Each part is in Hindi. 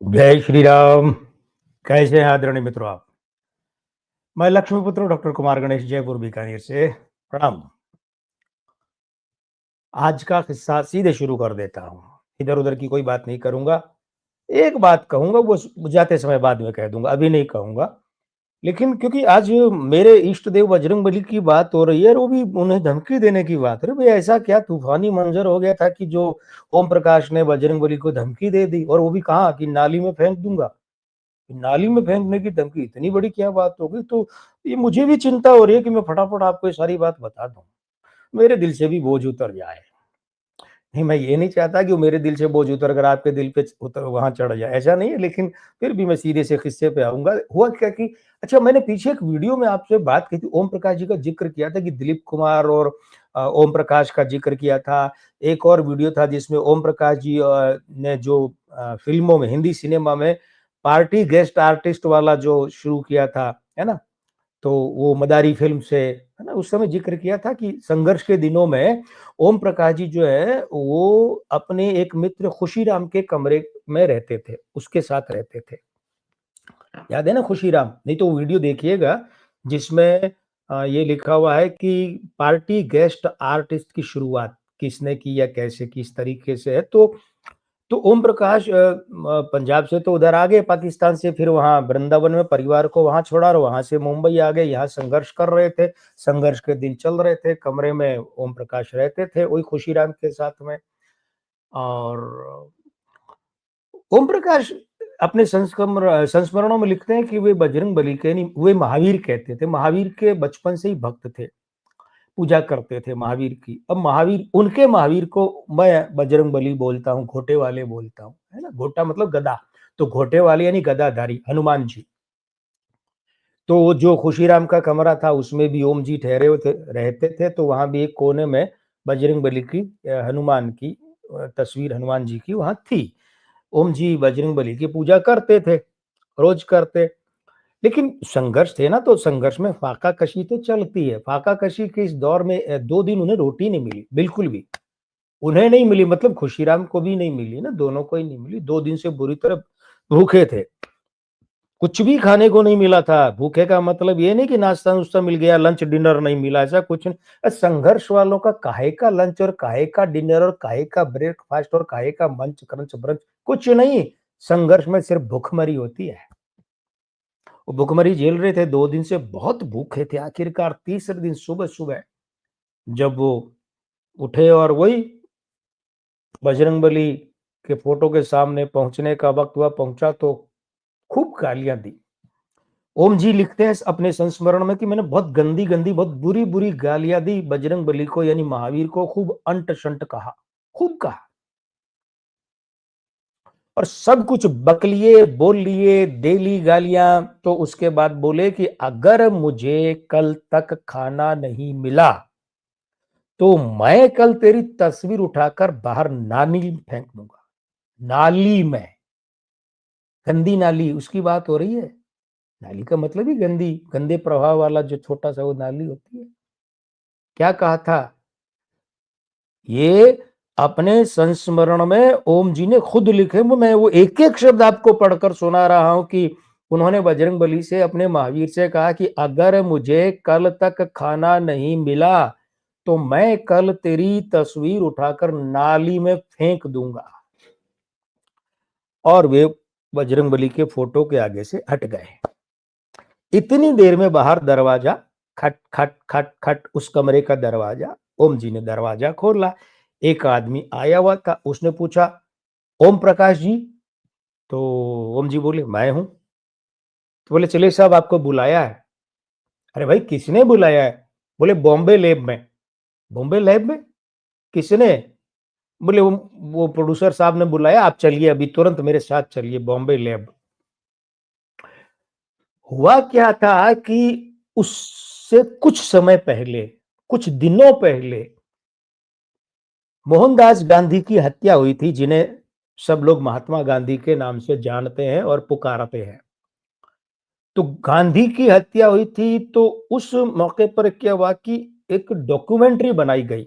जय श्री राम। कैसे हैं आदरणीय मित्रों आप? मैं लक्ष्मीपुत्र डॉक्टर कुमार गणेश जयपुर बीकानेर से प्रणाम। आज का किस्सा सीधे शुरू कर देता हूँ। इधर-उधर की कोई बात नहीं करूँगा। एक बात कहूँगा वो जाते समय बाद में कह दूँगा, अभी नहीं कहूँगा। लेकिन क्योंकि आज मेरे इष्ट देव बजरंगबली की बात हो रही है और वो भी उन्हें धमकी देने की बात। अरे भई ऐसा क्या तूफ़ानी मंज़र हो गया था कि जो ओम प्रकाश ने बजरंगबली को धमकी दे दी और वो भी कहाँ कि नाली में फेंक दूँगा। नाली में फेंकने की धमकी इतनी बड़ी क्या बात हो गई? तो ये मुझे भी चिंता हो रही है कि मैं फटाफट आपको ये सारी बात बता दूँ। मेरे दिल से भी बोझ उतर जाए। नहीं, मैं ये नहीं चाहता कि वो मेरे दिल से बोझ उतर कर आपके दिल पे उतर वहाँ चढ़ जाए, ऐसा नहीं है, लेकिन फिर भी मैं सीधे से किस्से पे आऊँगा। हुआ क्या कि अच्छा मैंने पीछे एक वीडियो में आपसे बात की थी, ओम प्रकाश जी का ज़िक्र किया था कि दिलीप कुमार और ओम प्रकाश का ज़िक्र किया था। एक और वीडियो था जिसमें ओम प्रकाश जी ने जो फ़िल्मों में, हिंदी सिनेमा में पार्टी गेस्ट आर्टिस्ट वाला जो शुरू किया था, है ना? तो वो मदारी फ़िल्म से, है ना? उस समय ज़िक्र किया था कि संघर्ष के दिनों में ओम प्रकाश जी जो है, वो अपने एक मित्र खुशीराम के कमरे में रहते थे, उसके साथ रहते थे। याद है ना खुशीराम? नहीं तो वो वीडियो देखिएगा जिसमें ये लिखा हुआ है कि पार्टी गेस्ट आर्टिस्ट की शुरुआत किसने की या कैसे किस तरीके से है। तो ओम प्रकाश पंजाब से तो उधर आ गए पाकिस्तान से, फिर वहाँ वृंदावन में परिवार को वहाँ छोड़ा और वहाँ से मुंबई आ गए, यहाँ संघर्ष कर रहे थे। संघर्ष के दिन चल रहे थे, कमरे में ओम प्रकाश रहते थे, वही खुशीराम के साथ में। और ओम प्रकाश अपने संस्मरणों में लिखते हैं कि वे बजरंगबली के नहीं, वे महावीर कहते थे। महावीर के बचपन से ही भक्त थे, पूजा करते थे महावीर की। अब महावीर, उनके महावीर को मैं बजरंगबली बोलता हूँ, घोटे वाले बोलता हूँ, है ना? घोटा मतलब गदा, तो घोटे वाले यानी गदाधारी हनुमान जी। तो वो जो खुशीराम का कमरा था उसमें भी ओम जी ठहरे हुए थे, रहते थे, तो वहाँ भी एक कोने में बजरंगबली की हनुमान की तस्वीर हनुमान जी की वहाँ थी। ओम जी बजरंगबली की पूजा करते थे, रोज करते। लेकिन संघर्ष थे ना, तो संघर्ष में फाका कशी तो चलती है। फाका कशी के इस दौर में 2 दिन उन्हें रोटी नहीं मिली, बिल्कुल भी। उन्हें नहीं मिली मतलब खुशीराम को भी नहीं मिली ना, दोनों को ही नहीं मिली। 2 दिन से बुरी तरह भूखे थे। कुछ भी खाने को नहीं मिला था। भूखे का मतलब ये नहीं कि नाश्ता-नुश्ता मिल गया, लंच डिनर नहीं मिला, ऐसा कुछ नहीं। संघर्ष वालों का काहे का लंच और काहे का डिनर और काहे का ब्रेकफास्ट और काहे का मंच, क्रंच, ब्रंच, कुछ नहीं। संघर्ष में सिर्फ भूखमरी होती है। वो भूखमरी झेल रहे थे, 2 दिन से बहुत भूखे थे। आखिरकार तीसरे दिन सुबह-सुबह जब वो उठे और वही बजरंगबली के फोटो के सामने पहुँचने का वक़्त हुआ, पहुँचा तो खूब गालियाँ दी। ओम जी लिखते हैं अपने संस्मरण में कि मैंने बहुत गंदी-गंदी, बहुत बुरी-बुरी गालियाँ दी बजरंगबली को, यानी महावीर को, खूब अंट-शंट कहा, खूब कहा। और सब कुछ बक लिए, बोल लिए, दे ली गालियाँ, तो उसके बाद बोले कि अगर मुझे कल तक खाना नहीं मिला, तो मैं कल तेरी तस्वीर उठाकर बाहर नाली में फेंक दूँगा। नाली में, गंदी नाली उसकी बात हो रही है। नाली का मतलब ही गंदी, गंदे प्रभाव वाला जो छोटा-सा वो नाली होती है। क्या कहा था? ये अपने संस्मरण में ओम जी ने खुद लिखे, मैं वो एक-एक शब्द आपको पढ़कर सुना रहा हूँ कि उन्होंने बजरंगबली से, अपने महावीर से कहा कि अगर मुझे कल तक खाना नहीं मिला, तो मैं कल तेरी तस्वीर उठाकर नाली में फेंक दूँगा। और वे बजरंगबली के फोटो के आगे से हट गए। इतनी देर में बाहर दरवाजा खट खट खट खट, उस कमरे का दरवाजा, ओम जी ने दरवाजा खोला। एक आदमी आया हुआ था, उसने पूछा, ओम प्रकाश जी? तो ओम जी बोले, मैं हूं। तो बोले, चलिए साहब आपको बुलाया है। अरे भाई किसने बुलाया है? बोले, बॉम्बे लैब में। बॉम्बे लैब में? किसने? बोले, वो प्रोड्यूसर साहब ने बुलाया, आप चलिए अभी तुरंत मेरे साथ चलिए बॉम्बे लैब। हुआ क्या था कि उससे कुछ समय पहले, कुछ दिनों पहले मोहनदास गांधी की हत्या हुई थी, जिन्हें सब लोग महात्मा गांधी के नाम से जानते हैं और पुकारते हैं। तो गांधी की हत्या हुई थी, तो उस मौके पर क्या हुआ कि एक डॉक्यूमेंट्री बनाई गई,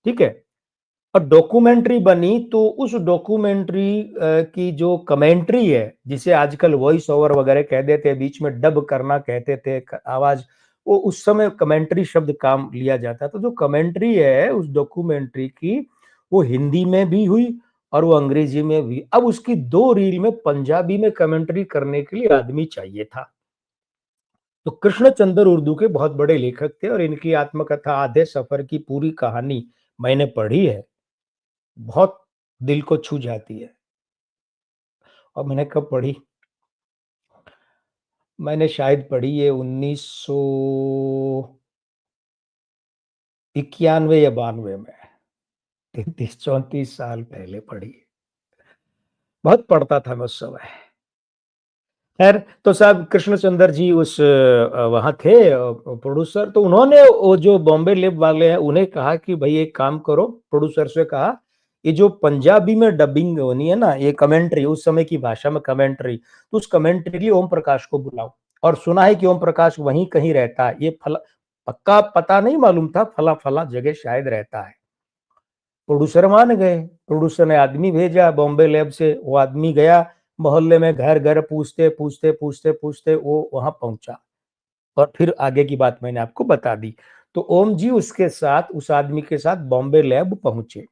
ठीक है? और डॉक्यूमेंट्री बनी तो उस डॉक्यूमेंट्री की जो कमेंट्री है, जिसे आजकल वॉइस ओवर वगैरह कह देते हैं, बीच में डब करना कहते थे, आवाज, वो उस समय कमेंट्री शब्द काम लिया जाता। तो जो कमेंट्री है उस डॉक्यूमेंट्री की, वो हिंदी में भी हुई और वो अंग्रेजी में भी। अब उसकी दो रील में पंजाबी में कमेंट्री करने के लिए आदमी चाहिए था। तो कृष्णचंद्र उर्दू के बहुत बड़े लेखक थे और इनकी आत्मकथा आधे सफर की पूरी कहानी मैंने पढ़ी है। बहुत दिल को छू जाती है। और मैंने कब पढ़ी? मैंने शायद पढ़ी है 1991 या 92 में। 33-34 साल पहले पढ़ी। बहुत पढ़ता था मैं उस समय। खैर, तो साहब कृष्णचंद्र जी उस वहाँ थे प्रोड्यूसर, तो उन्होंने वो जो बॉम्बे लैब वाले हैं उन्हें कहा कि भाई एक काम करो, प्रोड्यूसर से कहा, ये जो पंजाबी में डबिंग होनी है ना, ये कमेंट्री उस समय की भाषा में कमेंट्री, तो उस कमेंट्री के लिए ओम प्रकाश को बुलाओ। और सुना है कि ओम प्रकाश वहीं कहीं रहता है, ये फला पक्का पता नहीं मालूम था, फला फला जगह शायद रहता है। प्रोड्यूसर मान गए। प्रोड्यूसर ने आदमी भेजा बॉम्बे लैब से, वो आदमी गया मोहल्ले में, घर घर पूछते पूछते पूछते पूछते वो वहां पहुंचा। और फिर आगे की बात मैंने आपको बता दी। तो ओम जी उसके साथ, उस आदमी के साथ बॉम्बे लैब पहुंचे।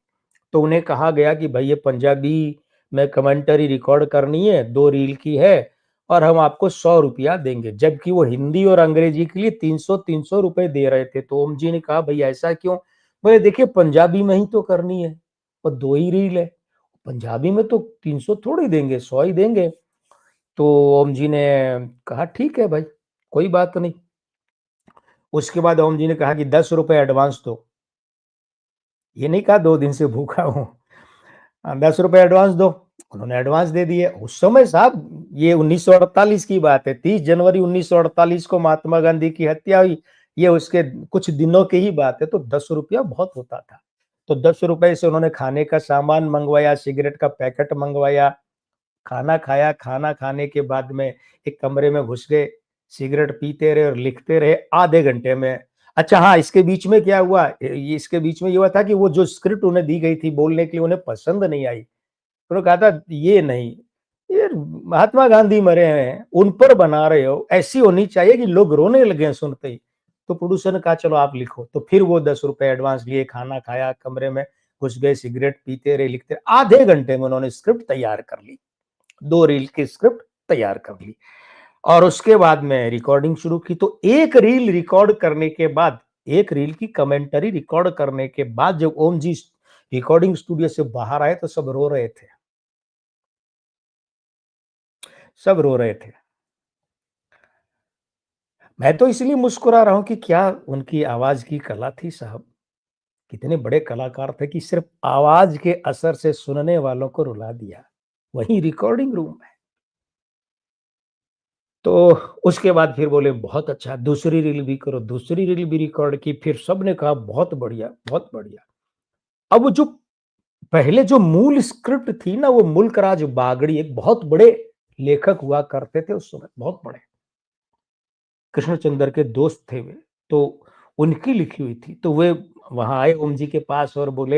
तो उन्हें कहा गया कि भाई ये पंजाबी में कमेंटरी रिकॉर्ड करनी है, 2 रील की है, और हम आपको 100 रुपया देंगे। जबकि वो हिंदी और अंग्रेजी के लिए 300-300 रुपए दे रहे थे। तो ओम जी ने कहा भाई ऐसा क्यों? बोले देखिए पंजाबी में ही तो करनी है और 2 ही रील है, पंजाबी में तो 300 थोड़ी देंगे, 100 ही देंगे। तो ओम जी ने कहा ठीक है भाई, कोई बात नहीं। उसके बाद ओम जी ने कहा कि 10 रुपए एडवांस दो। ये नहीं कहा 2 दिन से भूखा हूँ। 10 रुपए एडवांस दो। उन्होंने एडवांस दे दिए। उस समय साहब ये 1948 की बात है, 30 जनवरी 1948 को महात्मा गांधी की हत्या हुई। ये उसके कुछ दिनों की ही बात है। तो 10 रुपया बहुत होता था। तो 10 रुपए से उन्होंने खाने का सामान मंगवाया, सिगरेट का पैकेट मंगवाया, खाना खाया। खाना खाने के बाद में एक कमरे में घुस गए, सिगरेट पीते रहे और लिखते रहे आधे घंटे में। अच्छा हाँ, इसके बीच में क्या हुआ, ये इसके बीच में ये हुआ था कि वो जो स्क्रिप्ट उन्हें दी गई थी बोलने के लिए, उन्हें पसंद नहीं आई। उन्होंने कहा था ये नहीं, ये महात्मा गांधी मरे हैं, उन पर बना रहे हो, ऐसी होनी चाहिए कि लोग रोने लगे सुनते ही। तो प्रोड्यूसर ने कहा चलो आप लिखो। तो फिर वो 10 रुपए एडवांस लिए, खाना खाया, कमरे में घुस गए, सिगरेट पीते रहे, लिखते रहे। आधे घंटे में उन्होंने स्क्रिप्ट तैयार कर ली, 2 रील की स्क्रिप्ट तैयार कर ली। और उसके बाद में रिकॉर्डिंग शुरू की। तो एक रील रिकॉर्ड करने के बाद, एक रील की कमेंटरी रिकॉर्ड करने के बाद जब ओम जी रिकॉर्डिंग स्टूडियो से बाहर आए तो सब रो रहे थे, सब रो रहे थे। मैं तो इसलिए मुस्कुरा रहा हूं कि क्या उनकी आवाज की कला थी साहब। कितने बड़े कलाकार थे कि सिर्फ आवाज के असर से सुनने वालों को रुला दिया, वही रिकॉर्डिंग रूम में। तो उसके बाद फिर बोले बहुत अच्छा, दूसरी रील भी करो। दूसरी रील भी रिकॉर्ड की। फिर सबने कहा बहुत बढ़िया, बहुत बढ़िया। अब वो जो पहले जो मूल स्क्रिप्ट थी ना, वो मुल्क राज बागड़ी एक बहुत बड़े लेखक हुआ करते थे उस समय, बहुत बड़े, कृष्णचंद्र के दोस्त थे वे। तो उनकी लिखी हुई थी। तो वे वहां आए ओम जी के पास और बोले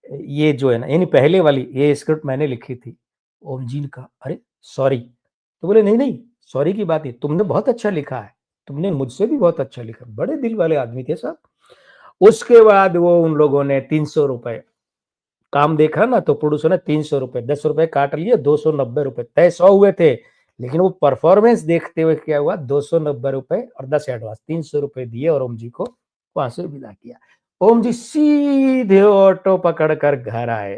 ये जो है ना, यानी पहले वाली ये स्क्रिप्ट मैंने लिखी थी। ओम जी ने कहा अरे सॉरी। तो बोले नहीं नहीं, सॉरी की बात नहीं, तुमने बहुत अच्छा लिखा है, तुमने मुझसे भी बहुत अच्छा लिखा। बड़े दिल वाले आदमी थे साहब। उसके बाद वो उन लोगों ने 300 रुपए काम देखा ना, तो प्रोड्यूसर ने 300 रुपए, 10 रुपए काट लिए, 290 रुपए तय 100 हुए थे। लेकिन वो परफॉर्मेंस देखते हुए क्या हुआ, 290 रुपए और 10 एडवांस, 300 रुपए दिए और ओम जी को वहां से विदा किया। ओम जी सीधे ऑटो पकड़कर घर आए।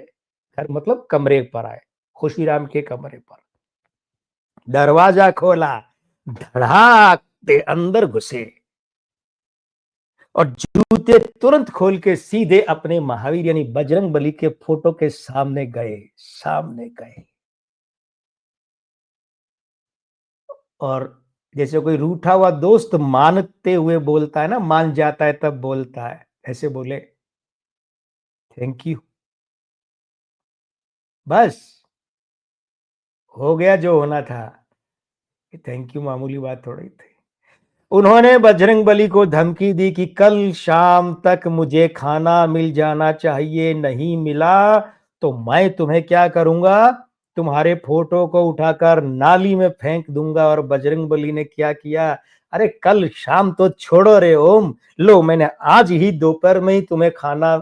घर मतलब कमरे पर आए, खुशीराम के कमरे पर। दरवाजा खोला, धड़ाक से अंदर घुसे और जूते तुरंत खोल के सीधे अपने महावीर यानी बजरंग बली के फोटो के सामने गए, सामने गए। और जैसे कोई रूठा हुआ दोस्त मानते हुए बोलता है ना, मान जाता है तब बोलता है, ऐसे बोले थैंक यू। बस हो गया जो होना था। थैंक यू मामूली बात थोड़ी थी। उन्होंने बजरंगबली को धमकी दी कि कल शाम तक मुझे खाना मिल जाना चाहिए, नहीं मिला तो मैं तुम्हें क्या करूंगा, तुम्हारे फोटो को उठाकर नाली में फेंक दूंगा। और बजरंगबली ने क्या किया, अरे कल शाम तो छोड़ो रे ओम, लो मैंने आज ही दोपहर में ही तुम्हें खाना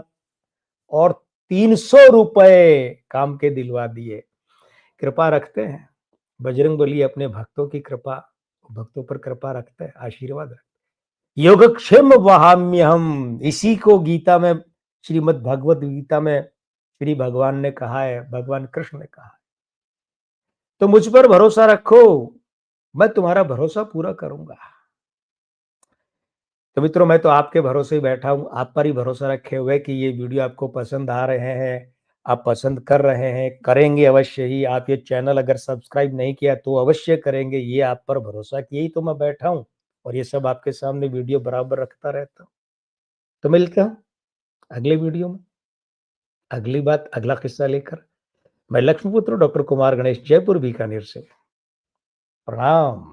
और 300 रुपए काम के दिलवा दिए। कृपा रखते हैं बजरंगबली, अपने भक्तों की कृपा, भक्तों पर कृपा रखता है, आशीर्वाद रखता है। योगक्षेम वहाम्यहम, इसी को गीता में, श्रीमद् भगवत गीता में श्री भगवान ने कहा है, भगवान कृष्ण ने कहा है। तो मुझ पर भरोसा रखो, मैं तुम्हारा भरोसा पूरा करूंगा। तो मित्रों, मैं तो आपके भरोसे ही बैठा हूं, आप पर ही भरोसा रखे हुए कि ये वीडियो आपको पसंद आ रहे हैं, आप पसंद कर रहे हैं, करेंगे अवश्य ही। आप ये चैनल अगर सब्सक्राइब नहीं किया तो अवश्य करेंगे, ये आप पर भरोसा किए ही तो मैं बैठा हूं और ये सब आपके सामने वीडियो बराबर रखता रहता हूं। तो मिलते हैं अगले वीडियो में, अगली बात, अगला किस्सा लेकर। मैं लक्ष्मीपुत्र डॉक्टर कुमार गणेश, जयपुर बीकानेर से। प्रणाम।